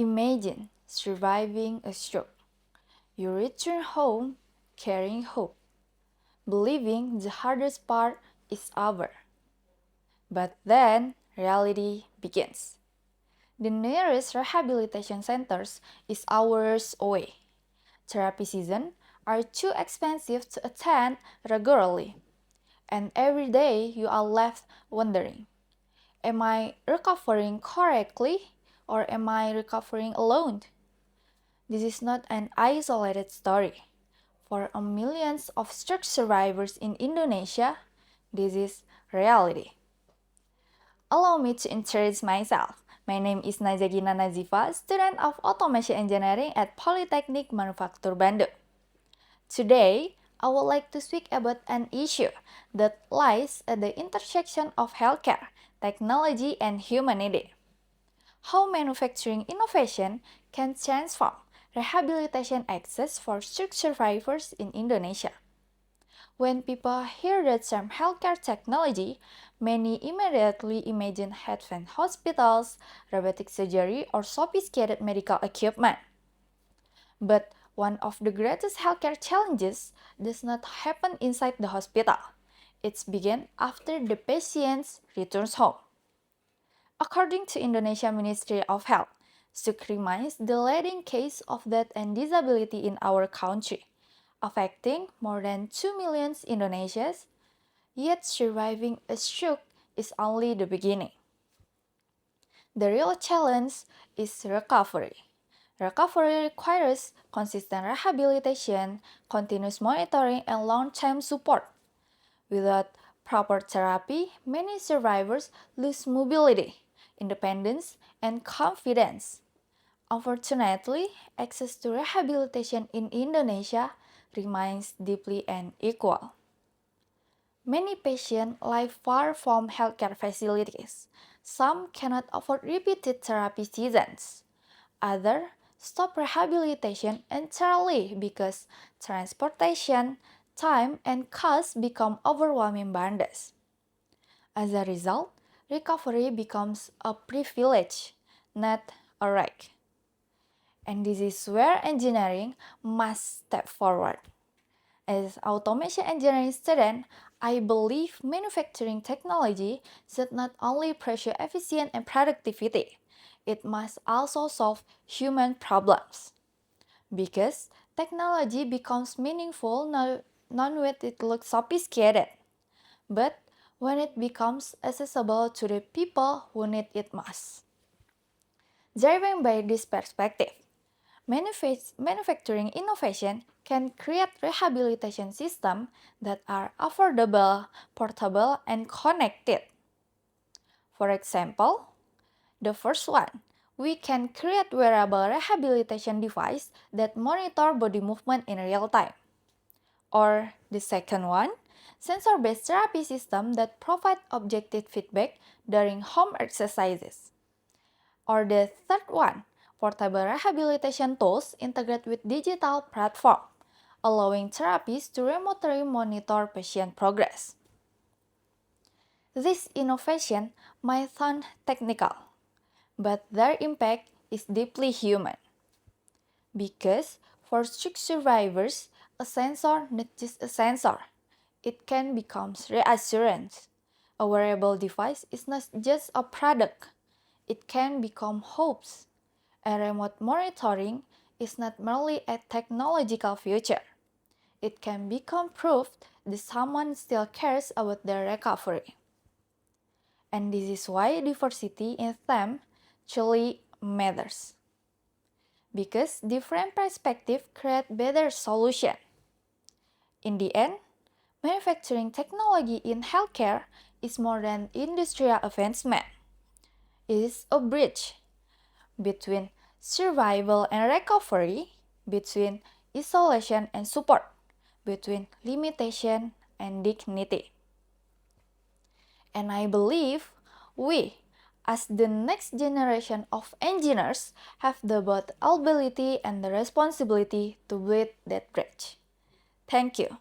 Imagine surviving a stroke. You return home carrying hope, believing the hardest part is over. But then reality begins. The nearest rehabilitation centers is hours away. Therapy sessions are too expensive to attend regularly. And every day you are left wondering, am I recovering correctly or am I recovering alone? This is not an isolated story. For millions of stroke survivors in Indonesia, this is reality. Allow me to introduce myself. My name is Nazhifa, student of Automation Engineering at Politeknik Manufaktur Bandung. Today, I would like to speak about an issue that lies at the intersection of healthcare, technology, and humanity. How manufacturing innovation can transform rehabilitation access for stroke survivors in Indonesia. When people hear the term healthcare technology, many immediately imagine advanced hospitals, robotic surgery, or sophisticated medical equipment. But one of the greatest healthcare challenges does not happen inside the hospital. It begins after the patient returns home. According to Indonesia Ministry of Health, stroke remains the leading cause of death and disability in our country, affecting more than 2 million Indonesians, yet surviving a stroke is only the beginning. The real challenge is recovery. Recovery requires consistent rehabilitation, continuous monitoring, and long-term support. Without proper therapy, many survivors lose mobility, independence, and confidence. Unfortunately, access to rehabilitation in Indonesia remains deeply unequal. Many patients live far from healthcare facilities. Some cannot afford repeated therapy sessions. Others stop rehabilitation entirely because transportation, time, and cost become overwhelming burdens. As a result, recovery becomes a privilege, not a right. And this is where engineering must step forward. As automation engineering student, I believe manufacturing technology should not only pursue efficiency and productivity, it must also solve human problems. Because technology becomes meaningful not when it looks sophisticated, but when it becomes accessible to the people who need it most. Driven by this perspective, manufacturing innovation can create rehabilitation systems that are affordable, portable, and connected. For example, the first one, we can create wearable rehabilitation device that monitor body movement in real time. Or the second one, sensor-based therapy system that provide objective feedback during home exercises. Or the third one, portable rehabilitation tools integrate with digital platform, allowing therapists to remotely monitor patient progress. This innovation might sound technical, but their impact is deeply human. Because for stroke survivors, a sensor not just a sensor. It can become reassurance. A wearable device is not just a product. It can become hopes. A remote monitoring is not merely a technological future. It can become proof that someone still cares about their recovery. And this is why diversity in STEM truly matters. Because different perspectives create better solutions. In the end, manufacturing technology in healthcare is more than industrial advancement. It is a bridge between survival and recovery, between isolation and support, between limitation and dignity. And I believe we, as the next generation of engineers, have the both ability and the responsibility to build that bridge. Thank you.